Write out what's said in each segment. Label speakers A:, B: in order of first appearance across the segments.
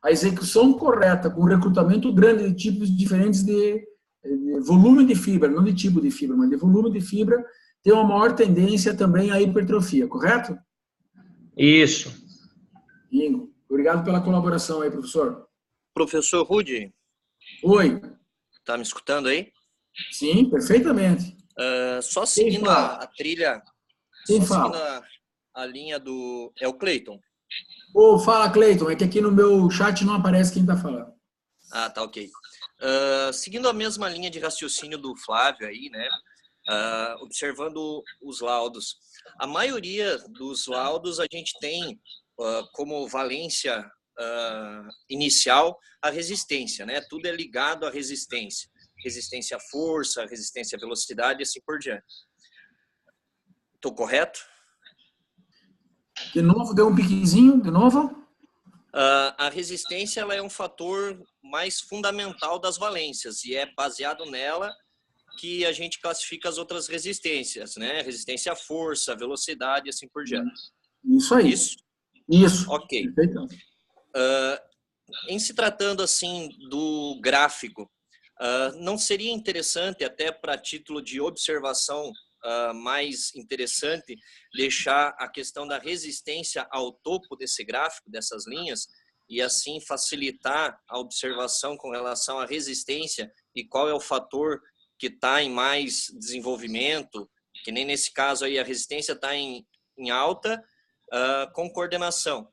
A: a execução correta, com recrutamento grande de tipos diferentes de volume de fibra, não de tipo de fibra, mas de volume de fibra, tem uma maior tendência também à hipertrofia, correto?
B: Isso.
A: Ingo, obrigado pela colaboração aí, professor.
C: Professor Rudi.
A: Oi.
C: Tá me escutando aí?
A: Sim, perfeitamente.
C: Só seguindo a trilha,
A: Quem
C: só
A: fala?
C: seguindo a linha do... É o Cleiton.
A: Fala, Cleiton, é que aqui no meu chat não aparece quem está falando.
C: Ah, tá, ok. Seguindo a mesma linha de raciocínio do Flávio aí, né? Observando os laudos. A maioria dos laudos a gente tem como valência inicial a resistência, né? Tudo é ligado à resistência. Resistência à força, resistência à velocidade e assim por diante. Estou correto?
A: De novo, deu um piquezinho, de novo?
C: A resistência ela é um fator mais fundamental das valências e é baseado nela que a gente classifica as outras resistências, né? Resistência à força, velocidade e assim por diante.
A: Isso aí. Isso.
C: Ok. Em se tratando assim do gráfico, não seria interessante, até para título de observação mais interessante, deixar a questão da resistência ao topo desse gráfico, dessas linhas, e assim facilitar a observação com relação à resistência e qual é o fator que está em mais desenvolvimento, que nem nesse caso aí a resistência está em alta, com coordenação.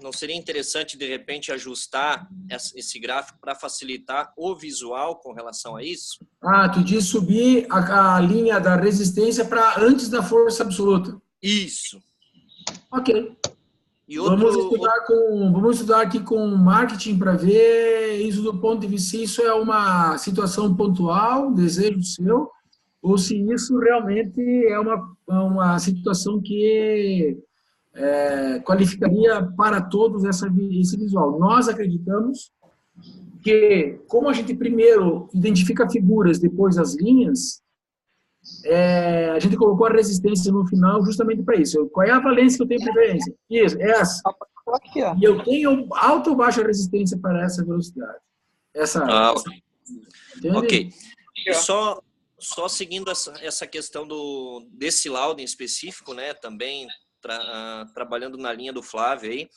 C: Não seria interessante, de repente, ajustar esse gráfico para facilitar o visual com relação a isso?
A: Tu diz subir a linha da resistência para antes da força absoluta.
C: Isso.
A: Ok. Vamos estudar aqui com marketing para ver isso do ponto de vista, se isso é uma situação pontual, desejo seu, ou se isso realmente é uma situação que qualificaria para todos esse visual. Nós acreditamos que, como a gente primeiro identifica figuras, depois as linhas, a gente colocou a resistência no final justamente para isso. Qual é a valência que eu tenho preferência? Isso, essa. E eu tenho alta ou baixa resistência para essa velocidade.
C: Ok. E só seguindo essa questão desse laudo em específico, né, também trabalhando na linha do Flávio aí,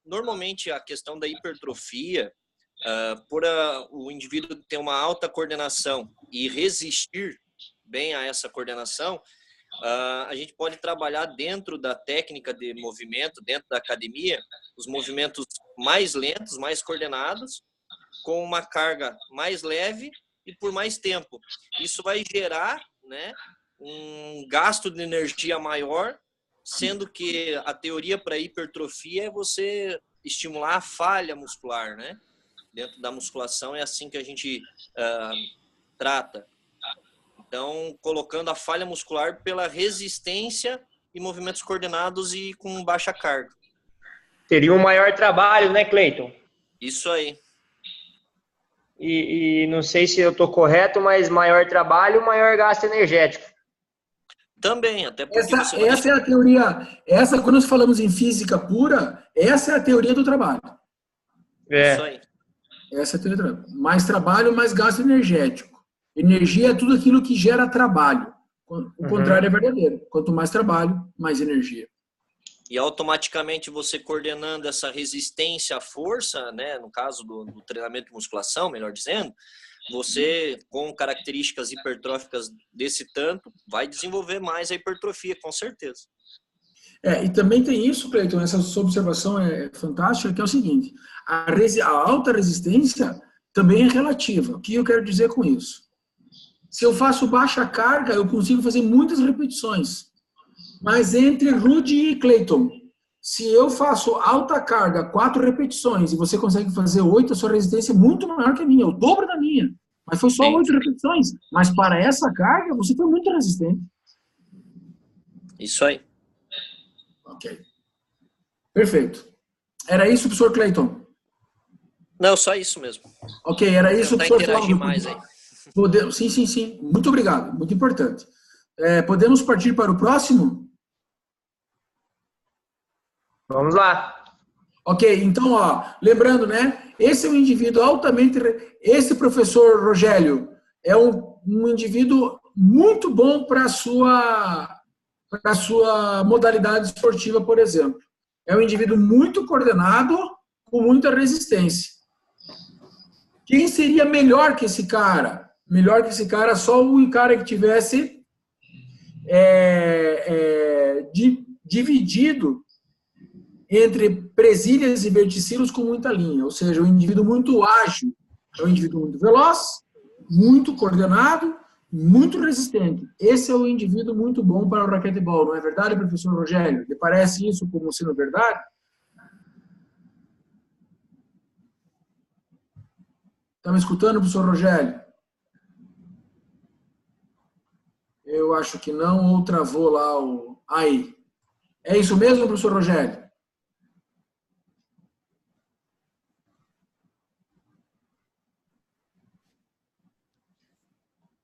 C: normalmente a questão da hipertrofia, por o indivíduo ter uma alta coordenação e resistir bem a essa coordenação, a gente pode trabalhar dentro da técnica de movimento, dentro da academia, os movimentos mais lentos, mais coordenados, com uma carga mais leve e por mais tempo. Isso vai gerar, né, um gasto de energia maior, sendo que a teoria para hipertrofia é você estimular a falha muscular, né? Dentro da musculação é assim que a gente trata. Então, colocando a falha muscular pela resistência e movimentos coordenados e com baixa carga.
B: Teria um maior trabalho, né, Cleiton?
C: Isso aí.
B: E não sei se eu estou correto, mas maior trabalho, maior gasto energético.
C: Também, até porque
A: essa é a teoria. Quando nós falamos em física pura, essa é a teoria do trabalho.
C: Isso aí.
A: Essa é a teoria do trabalho. Mais trabalho, mais gasto energético. Energia é tudo aquilo que gera trabalho. O contrário é verdadeiro. Quanto mais trabalho, mais energia.
C: E automaticamente você coordenando essa resistência à força, né, no caso do treinamento de musculação, melhor dizendo, você, com características hipertróficas desse tanto, vai desenvolver mais a hipertrofia, com certeza.
A: E também tem isso, Cleiton, essa sua observação é fantástica, que é o seguinte, a alta resistência também é relativa. O que eu quero dizer com isso? Se eu faço baixa carga, eu consigo fazer muitas repetições. Mas entre Rudy e Cleiton, se eu faço alta carga, 4 repetições, e você consegue fazer 8, a sua resistência é muito maior que a minha, é o dobro da minha. Mas foi só 8 repetições. Mas para essa carga, você foi muito resistente.
C: Isso aí.
A: Ok. Perfeito. Era isso, professor Cleiton?
C: Não, só isso mesmo.
A: Ok, era isso, professor Flávio.
C: Mais aí.
A: Sim. Muito obrigado. Muito importante. Podemos partir para o próximo?
B: Vamos lá.
A: Ok, então, ó, lembrando, né? Esse é um indivíduo altamente. Esse professor Rogério é um indivíduo muito bom para a sua modalidade esportiva, por exemplo. É um indivíduo muito coordenado, com muita resistência. Quem seria melhor que esse cara? Melhor que esse cara, só um cara que tivesse dividido entre presilhas e verticilos com muita linha, ou seja, um indivíduo muito ágil, é um indivíduo muito veloz, muito coordenado, muito resistente. Esse é um indivíduo muito bom para o raquetebol, não é verdade, professor Rogério? Lhe parece isso como sendo verdade? Está me escutando, professor Rogério? Eu acho que não, ou travou lá o... Aí. É isso mesmo, professor Rogério?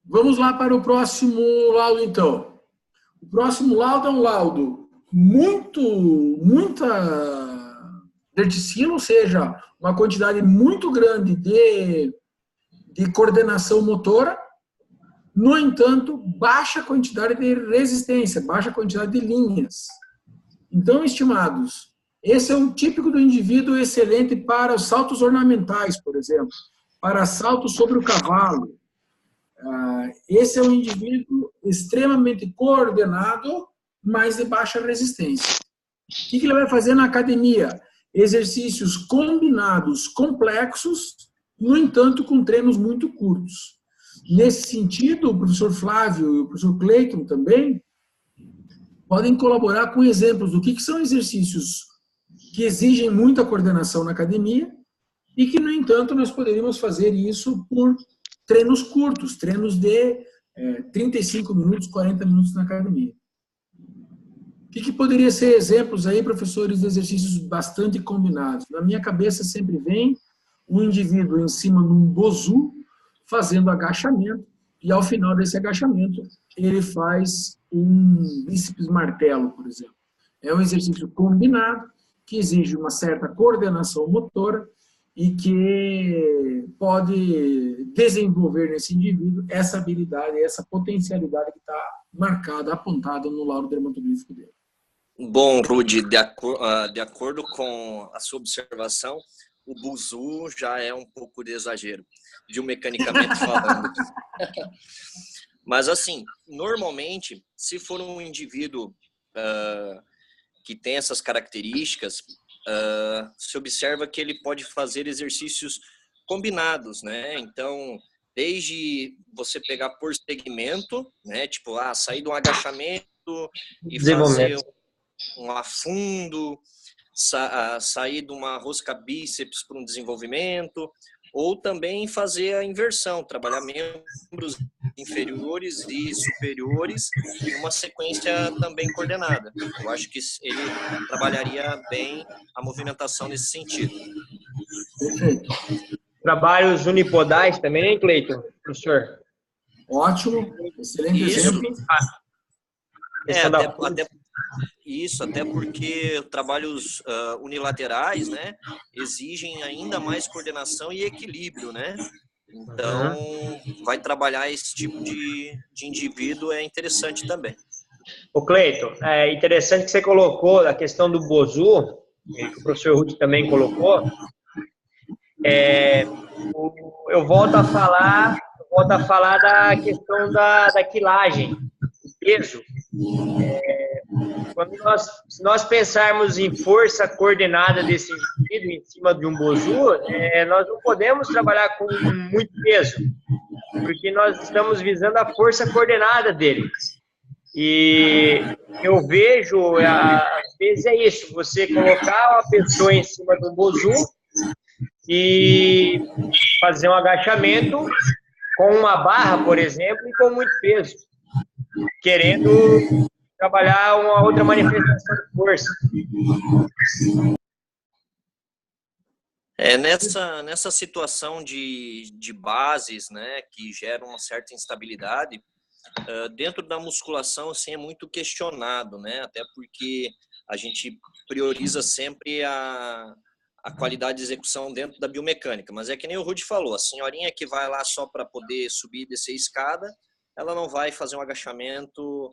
A: Vamos lá para o próximo laudo, então. O próximo laudo é um laudo muita verticilo, ou seja, uma quantidade muito grande de coordenação motora, no entanto, baixa quantidade de resistência, baixa quantidade de linhas. Então, estimados, esse é um típico do indivíduo excelente para os saltos ornamentais, por exemplo, para saltos sobre o cavalo. Esse é um indivíduo extremamente coordenado, mas de baixa resistência. O que ele vai fazer na academia? Exercícios combinados complexos, no entanto, com treinos muito curtos. Nesse sentido, o professor Flávio e o professor Cleiton também podem colaborar com exemplos do que são exercícios que exigem muita coordenação na academia e que, no entanto, nós poderíamos fazer isso por treinos curtos, treinos de 35 minutos, 40 minutos na academia. O que poderia ser exemplos aí, professores, de exercícios bastante combinados? Na minha cabeça sempre vem um indivíduo em cima de um bozu fazendo agachamento e, ao final desse agachamento, ele faz um bíceps martelo, por exemplo. É um exercício combinado que exige uma certa coordenação motora e que pode desenvolver nesse indivíduo essa habilidade, essa potencialidade que está marcada, apontada no laudo dermatoglífico dele.
C: Bom, Rudy, de acordo com a sua observação, o buzu já é um pouco de exagero, biomecanicamente falando. Mas, assim, normalmente, se for um indivíduo que tem essas características, se observa que ele pode fazer exercícios combinados, né? Então, desde você pegar por segmento, né? Tipo, sair de um agachamento e fazer um afundo, sair de uma rosca bíceps para um desenvolvimento, ou também fazer a inversão, trabalhar membros inferiores e superiores em uma sequência também coordenada. Eu acho que ele trabalharia bem a movimentação nesse sentido.
B: Trabalhos unipodais também, hein, Cleiton, professor?
A: Ótimo, excelente exemplo.
C: Até porque trabalhos unilaterais, né, exigem ainda mais coordenação e equilíbrio, né? Então, vai trabalhar esse tipo de indivíduo é interessante também.
B: Ô, Cleiton, é interessante que você colocou a questão do bozu, que o professor Rudy também colocou. Eu volto a falar da questão da quilagem, do peso. Se nós pensarmos em força coordenada desse indivíduo em cima de um bozu, nós não podemos trabalhar com muito peso, porque nós estamos visando a força coordenada dele. E eu vejo, às vezes é isso, você colocar uma pessoa em cima de um bozu e fazer um agachamento com uma barra, por exemplo, e com muito peso, querendo trabalhar uma outra manifestação de força.
C: Nessa situação de bases, né, que geram uma certa instabilidade, dentro da musculação, assim, é muito questionado, né, até porque a gente prioriza sempre a qualidade de execução dentro da biomecânica. Mas é que nem o Rudy falou, a senhorinha que vai lá só para poder subir e descer a escada, ela não vai fazer um agachamento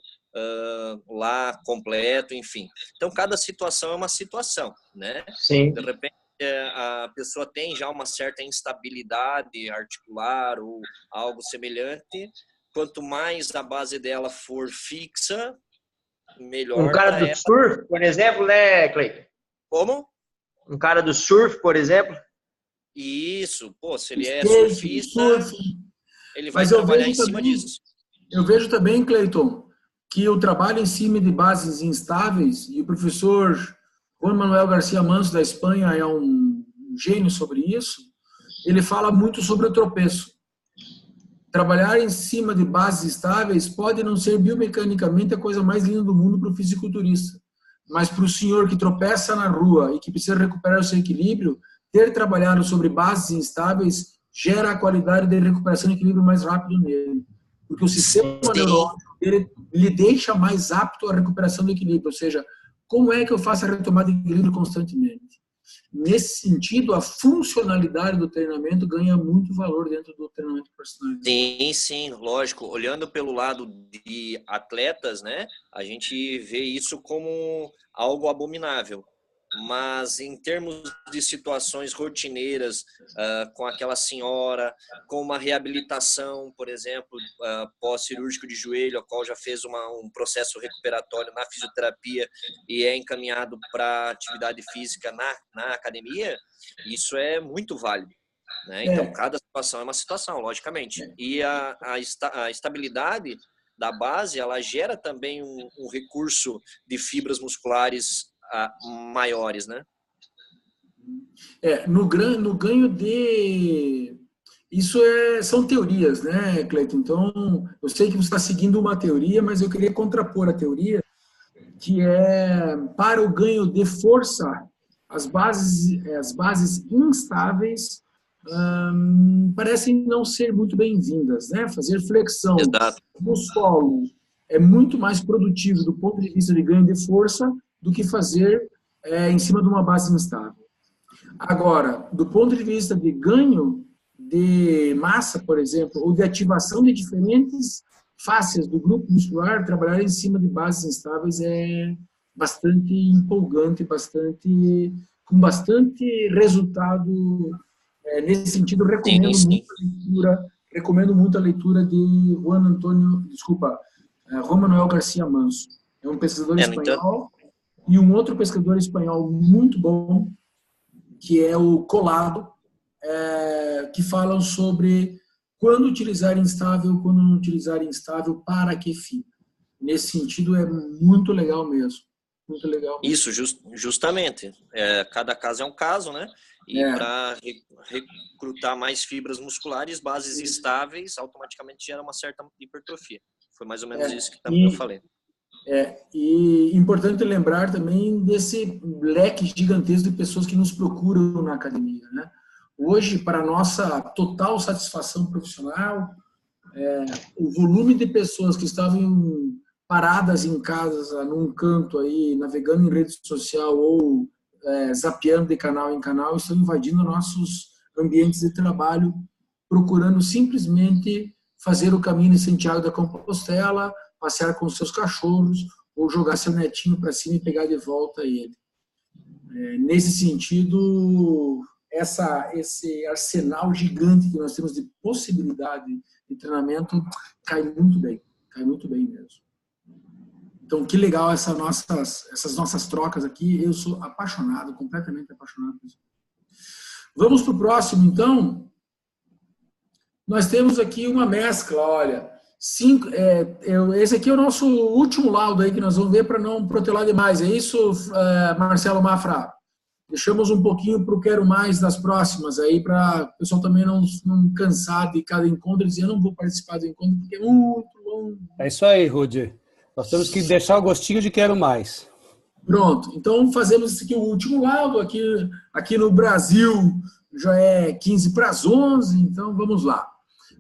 C: lá completo, enfim. Então, cada situação é uma situação, né?
B: Sim.
C: De repente, a pessoa tem já uma certa instabilidade articular ou algo semelhante. Quanto mais a base dela for fixa, melhor.
B: Um cara do surf, por exemplo, né, Cleiton?
C: Como?
B: Um cara do surf, por exemplo?
C: Isso. Pô, se ele é surfista, ele vai trabalhar em cima disso.
A: Eu vejo também, Cleiton, que o trabalho em cima de bases instáveis, e o professor Juan Manuel Garcia Manso, da Espanha, é um gênio sobre isso, ele fala muito sobre o tropeço. Trabalhar em cima de bases estáveis pode não ser biomecanicamente a coisa mais linda do mundo para o fisiculturista, mas para o senhor que tropeça na rua e que precisa recuperar o seu equilíbrio, ter trabalhado sobre bases instáveis gera a qualidade de recuperação e equilíbrio mais rápido nele. Porque o sistema neurológico dele lhe deixa mais apto à recuperação do equilíbrio, ou seja, como é que eu faço a retomada de equilíbrio constantemente? Nesse sentido, a funcionalidade do treinamento ganha muito valor dentro do treinamento personalizado.
C: Sim, sim, lógico. Olhando pelo lado de atletas, né, a gente vê isso como algo abominável. Mas em termos de situações rotineiras, com aquela senhora, com uma reabilitação, por exemplo, pós-cirúrgico de joelho, a qual já fez um processo recuperatório na fisioterapia e é encaminhado para atividade física na academia, isso é muito válido, né? Então, cada situação é uma situação, logicamente. E a estabilidade da base, ela gera também um recurso de fibras musculares maiores, né?
A: No ganho de... Isso são teorias, né, Cleiton? Então, eu sei que você está seguindo uma teoria, mas eu queria contrapor a teoria, que é para o ganho de força, as bases instáveis parecem não ser muito bem-vindas, né? Fazer flexão no solo é muito mais produtivo do ponto de vista de ganho de força do que fazer em cima de uma base instável. Agora, do ponto de vista de ganho de massa, por exemplo, ou de ativação de diferentes fáscias do grupo muscular, trabalhar em cima de bases instáveis é bastante empolgante, com bastante resultado. Nesse sentido, recomendo muito a leitura de Juan Manuel Garcia Manso. É um pesquisador espanhol. E um outro pesquisador espanhol muito bom, que é o Collado, que falam sobre quando utilizar instável, quando não utilizar instável, para que fim. Nesse sentido, é muito legal mesmo. Muito legal mesmo.
C: Isso, justamente. Cada caso é um caso, né? E para recrutar mais fibras musculares, bases estáveis, automaticamente gera uma certa hipertrofia. Foi mais ou menos isso que eu falei.
A: E importante lembrar também desse leque gigantesco de pessoas que nos procuram na academia, né? Hoje, para nossa total satisfação profissional, o volume de pessoas que estavam paradas em casa, num canto aí, navegando em rede social ou zapeando de canal em canal, estão invadindo nossos ambientes de trabalho, procurando simplesmente fazer o caminho de Santiago da Compostela, passear com os seus cachorros ou jogar seu netinho para cima e pegar de volta ele. Nesse sentido, esse arsenal gigante que nós temos de possibilidade de treinamento cai muito bem mesmo. Então, que legal essas nossas trocas aqui. Eu sou apaixonado, completamente apaixonado por isso. Vamos para o próximo, então. Nós temos aqui uma mescla, olha. Esse aqui é o nosso último laudo aí que nós vamos ver para não protelar demais. É isso, Marcelo Mafra? Deixamos um pouquinho para o quero mais das próximas aí, para o pessoal também não cansar de cada encontro e dizer, eu não vou participar do encontro porque é muito longo.
D: É isso aí, Rudy. Nós temos que deixar o gostinho de quero mais.
A: Pronto. Então, fazemos esse aqui, o último laudo. Aqui no Brasil já é 15 para as 11, então vamos lá.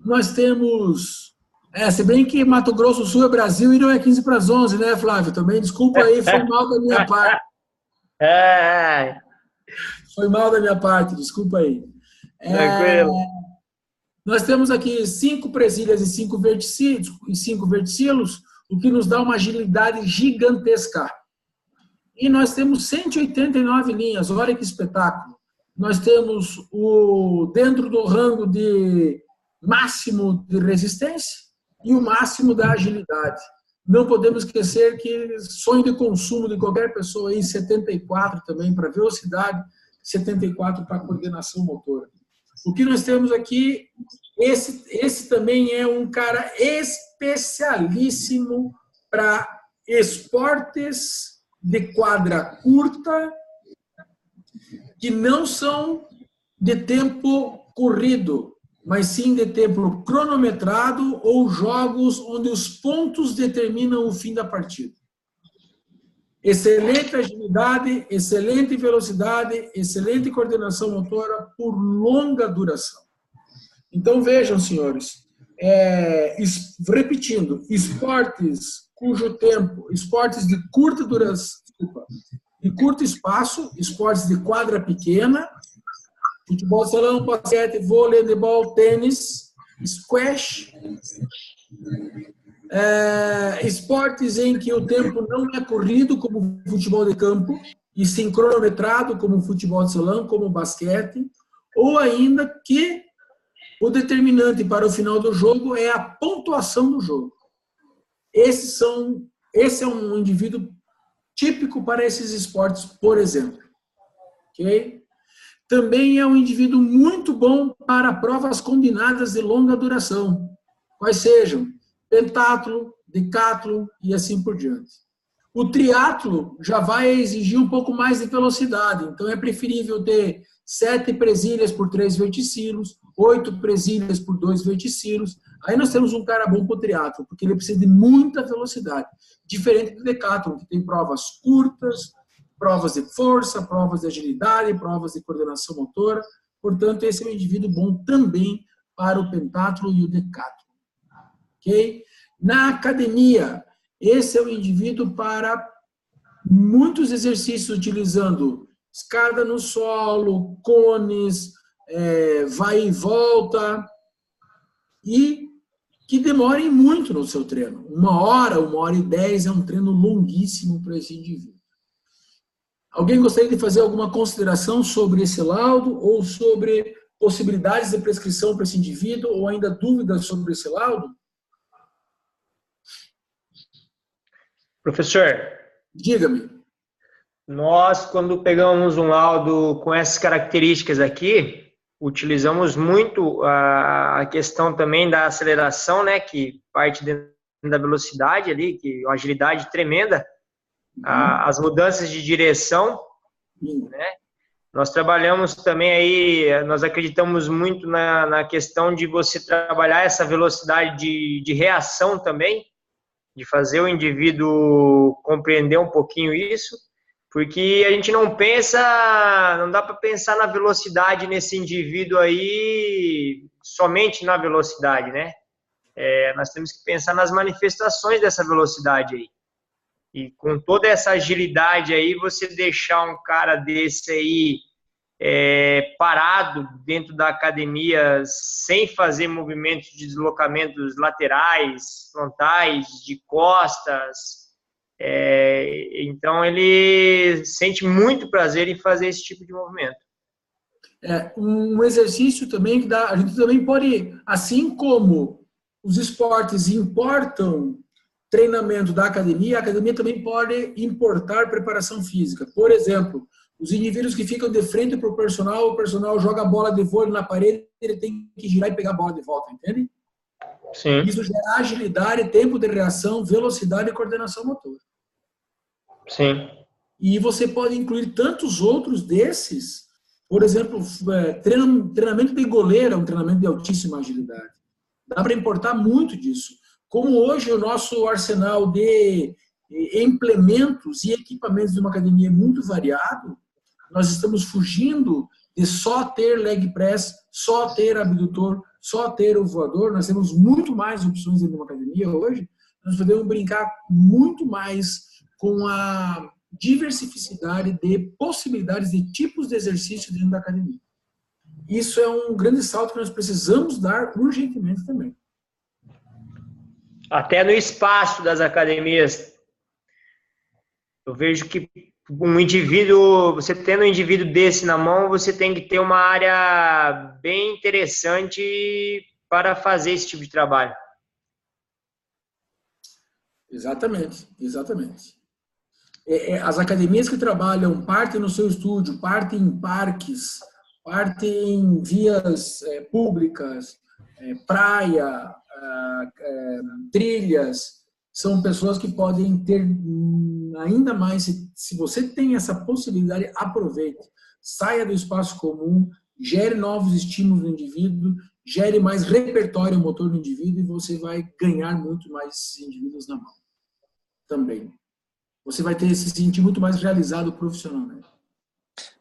A: Nós temos... se bem que Mato Grosso do Sul é Brasil e não é 15 para as 11, né, Flávio? Também, desculpa aí, foi mal da minha parte. Foi mal da minha parte, desculpa aí.
B: Tranquilo.
A: Nós temos aqui 5 presilhas e 5 verticilos, o que nos dá uma agilidade gigantesca. E nós temos 189 linhas, olha que espetáculo. Nós temos dentro do rango de máximo de resistência e o máximo da agilidade. Não podemos esquecer que sonho de consumo de qualquer pessoa aí, 74 também para velocidade, 74 para coordenação motora. O que nós temos aqui, esse também é um cara especialíssimo para esportes de quadra curta, que não são de tempo corrido, mas sim de tempo cronometrado ou jogos onde os pontos determinam o fim da partida. Excelente agilidade, excelente velocidade, excelente coordenação motora por longa duração. Então vejam, senhores, repetindo, esportes cujo tempo, esportes de curta duração, de curto espaço, esportes de quadra pequena, futebol, salão, basquete, vôlei, handebol, tênis, squash, esportes em que o tempo não é corrido, como futebol de campo, e sim cronometrado, como futebol de salão, como basquete, ou ainda que o determinante para o final do jogo é a pontuação do jogo. Esse é um indivíduo típico para esses esportes, por exemplo. Okay? Também é um indivíduo muito bom para provas combinadas de longa duração, quais sejam pentatlo, decatlo e assim por diante. O triatlo já vai exigir um pouco mais de velocidade, então é preferível ter 7 presilhas por 3 verticilos, 8 presilhas por 2 verticilos. Aí nós temos um cara bom para o triatlo, porque ele precisa de muita velocidade, diferente do decatlo, que tem provas curtas, provas de força, provas de agilidade, provas de coordenação motora. Portanto, esse é um indivíduo bom também para o pentatlo e o decatlo. Okay? Na academia, esse é o indivíduo para muitos exercícios utilizando escada no solo, cones, vai e volta, e que demorem muito no seu treino. 1 hora, 1h10 é um treino longuíssimo para esse indivíduo. Alguém gostaria de fazer alguma consideração sobre esse laudo ou sobre possibilidades de prescrição para esse indivíduo ou ainda dúvidas sobre esse laudo?
B: Professor,
A: diga-me.
B: Nós, quando pegamos um laudo com essas características aqui, utilizamos muito a questão também da aceleração, né, que parte dentro da velocidade ali, que uma agilidade tremenda, as mudanças de direção, né? Nós trabalhamos também aí, nós acreditamos muito na questão de você trabalhar essa velocidade de reação também, de fazer o indivíduo compreender um pouquinho isso, porque a gente não dá para pensar na velocidade nesse indivíduo aí, somente na velocidade, né? Nós temos que pensar nas manifestações dessa velocidade aí. E com toda essa agilidade aí, você deixar um cara desse aí parado dentro da academia, sem fazer movimentos de deslocamentos laterais, frontais, de costas, então ele sente muito prazer em fazer esse tipo de movimento.
A: Um exercício também que a gente também pode, assim como os esportes importam treinamento da academia, a academia também pode importar preparação física. Por exemplo, os indivíduos que ficam de frente para o personal joga a bola de vôlei na parede, ele tem que girar e pegar a bola de volta, entende?
B: Sim.
A: Isso gera agilidade, tempo de reação, velocidade e coordenação motora.
B: Sim.
A: E você pode incluir tantos outros desses, por exemplo, treinamento de goleiro é um treinamento de altíssima agilidade. Dá para importar muito disso. Como hoje o nosso arsenal de implementos e equipamentos de uma academia é muito variado, nós estamos fugindo de só ter leg press, só ter abdutor, só ter o voador. Nós temos muito mais opções dentro de uma academia hoje. Nós podemos brincar muito mais com a diversificidade de possibilidades de tipos de exercício dentro da academia. Isso é um grande salto que nós precisamos dar urgentemente também.
B: Até no espaço das academias, eu vejo que um indivíduo, você tendo um indivíduo desse na mão, você tem que ter uma área bem interessante para fazer esse tipo de trabalho.
A: Exatamente, exatamente. As academias que trabalham, partem no seu estúdio, partem em parques, partem em vias públicas, praia, trilhas, são pessoas que podem ter ainda mais, se você tem essa possibilidade, aproveite, saia do espaço comum, gere novos estímulos no indivíduo, gere mais repertório motor no indivíduo e você vai ganhar muito mais indivíduos na mão também. Você vai ter se sentir muito mais realizado profissionalmente.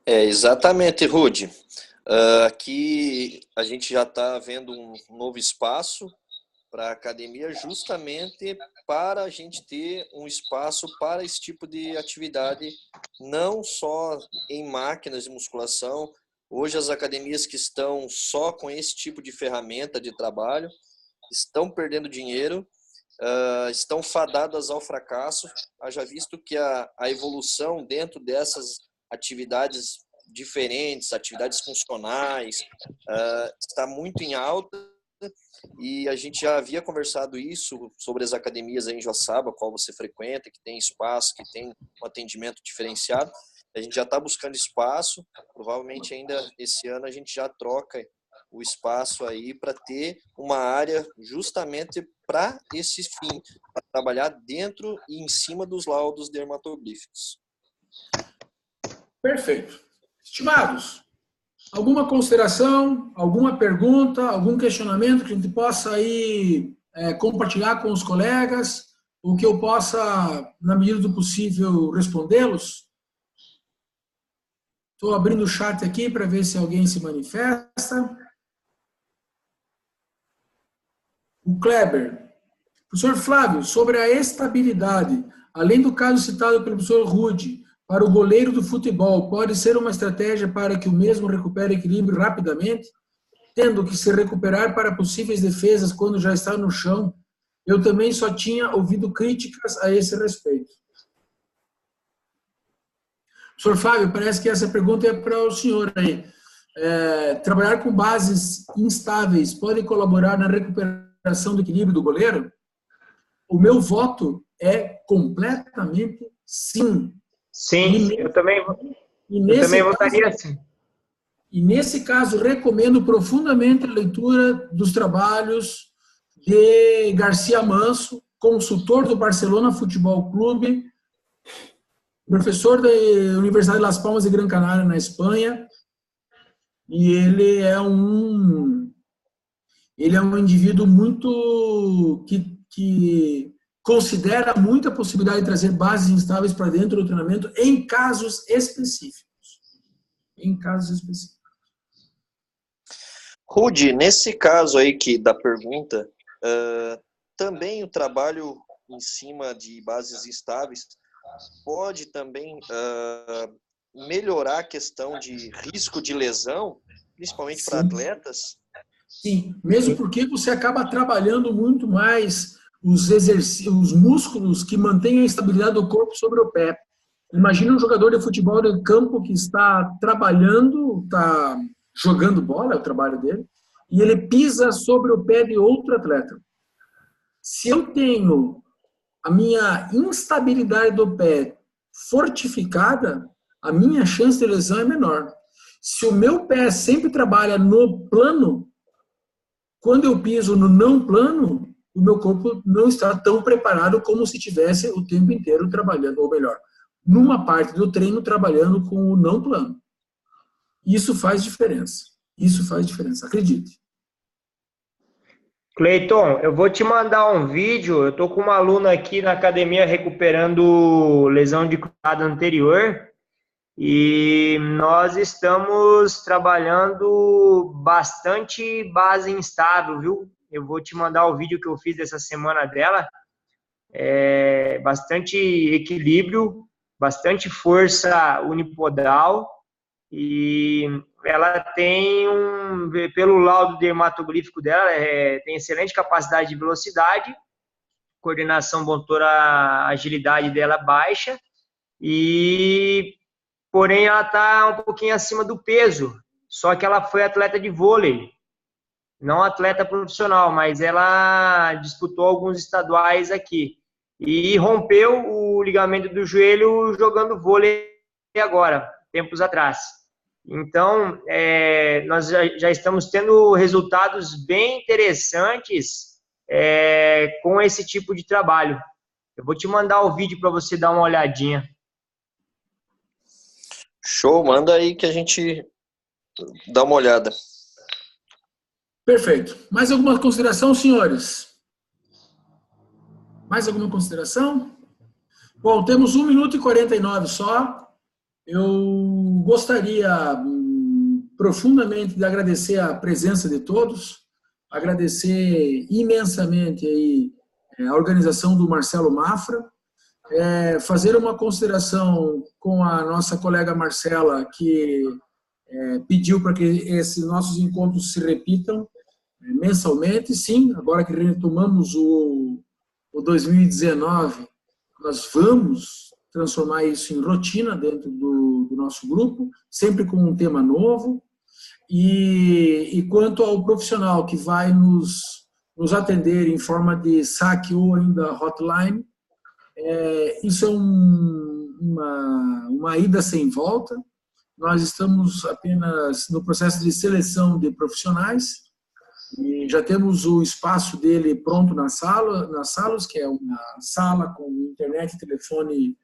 C: Exatamente, Rudy. Aqui a gente já está vendo um novo espaço para a academia, justamente para a gente ter um espaço para esse tipo de atividade, não só em máquinas de musculação. Hoje as academias que estão só com esse tipo de ferramenta de trabalho estão perdendo dinheiro, estão fadadas ao fracasso, haja visto que a evolução dentro dessas atividades diferentes, atividades funcionais, está muito em alta, e a gente já havia conversado isso sobre as academias aí em Joaçaba, a qual você frequenta, que tem espaço, que tem um atendimento diferenciado. A gente já está buscando espaço, provavelmente ainda esse ano a gente já troca o espaço aí para ter uma área justamente para esse fim, para trabalhar dentro e em cima dos laudos dermatoglíficos.
A: Perfeito. Estimados, alguma consideração, alguma pergunta, algum questionamento que a gente possa aí compartilhar com os colegas, ou que eu possa, na medida do possível, respondê-los? Estou abrindo o chat aqui para ver se alguém se manifesta. O Kleber. Professor Flávio, sobre a estabilidade, além do caso citado pelo professor Rudy, para o goleiro do futebol, pode ser uma estratégia para que o mesmo recupere equilíbrio rapidamente, tendo que se recuperar para possíveis defesas quando já está no chão? Eu também só tinha ouvido críticas a esse respeito. Professor Flávio, parece que essa pergunta é para o senhor aí. Trabalhar com bases instáveis pode colaborar na recuperação do equilíbrio do goleiro? O meu voto é completamente sim.
B: Sim, eu também votaria assim.
A: E nesse caso, recomendo profundamente a leitura dos trabalhos de Garcia Manso, consultor do Barcelona Futebol Clube, professor da Universidade de Las Palmas de Gran Canaria, na Espanha, e ele é um indivíduo muito que considera muita possibilidade de trazer bases instáveis para dentro do treinamento em casos específicos. Em casos específicos.
C: Rudy, nesse caso aí da pergunta, também o trabalho em cima de bases instáveis pode também melhorar a questão de risco de lesão, principalmente para atletas?
A: Sim, mesmo porque você acaba trabalhando muito mais os músculos que mantêm a estabilidade do corpo sobre o pé. Imagina um jogador de futebol de campo que está trabalhando, está jogando bola, é o trabalho dele, e ele pisa sobre o pé de outro atleta. Se eu tenho a minha instabilidade do pé fortificada, a minha chance de lesão é menor. Se o meu pé sempre trabalha no plano, quando eu piso no não plano, o meu corpo não está tão preparado como se tivesse o tempo inteiro trabalhando, ou melhor, numa parte do treino trabalhando com o não plano. Isso faz diferença. Isso faz diferença, acredite.
B: Cleiton, eu vou te mandar um vídeo. Eu estou com uma aluna aqui na academia recuperando lesão de cruzado anterior e nós estamos trabalhando bastante base instável, viu? Eu vou te mandar o vídeo que eu fiz dessa semana dela. Bastante equilíbrio, bastante força unipodal, e ela tem pelo laudo dermatográfico dela, tem excelente capacidade de velocidade, coordenação motora, agilidade dela baixa, e porém ela está um pouquinho acima do peso, só que ela foi atleta de vôlei, não atleta profissional, mas ela disputou alguns estaduais aqui, e rompeu o ligamento do joelho jogando vôlei agora, tempos atrás. Então, nós já estamos tendo resultados bem interessantes com esse tipo de trabalho. Eu vou te mandar o vídeo para você dar uma olhadinha.
C: Show, manda aí que a gente dá uma olhada.
A: Perfeito. Mais alguma consideração, senhores? Mais alguma consideração? Bom, temos 1 minuto e 49 só. Eu gostaria profundamente de agradecer a presença de todos, agradecer imensamente aí a organização do Marcelo Mafra, fazer uma consideração com a nossa colega Marcela, que pediu para que esses nossos encontros se repitam mensalmente. Sim, agora que retomamos o 2019, nós vamos transformar isso em rotina dentro do nosso grupo, sempre com um tema novo. E quanto ao profissional que vai nos atender em forma de saque ou ainda hotline, isso é uma ida sem volta. Nós estamos apenas no processo de seleção de profissionais e já temos o espaço dele pronto nas salas, que é uma sala com internet e telefone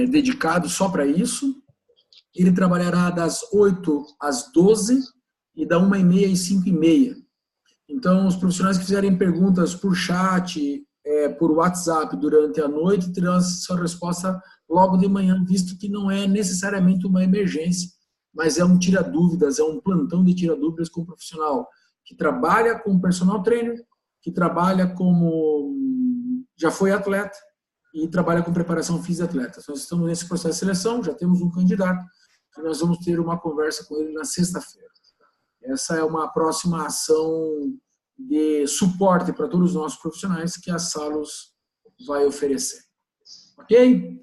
A: dedicado só para isso. Ele trabalhará das 8 às 12 e da 1h30 às 5h30. Então, os profissionais que fizerem perguntas por chat, por WhatsApp durante a noite, terão a sua resposta logo de manhã, visto que não é necessariamente uma emergência, mas é um tira-dúvidas, é um plantão de tira-dúvidas com um profissional que trabalha como personal trainer, que trabalha como já foi atleta e trabalha com preparação física de atletas. Nós estamos nesse processo de seleção, já temos um candidato, e nós vamos ter uma conversa com ele na sexta-feira. Essa é uma próxima ação de suporte para todos os nossos profissionais que a Salos vai oferecer. Ok?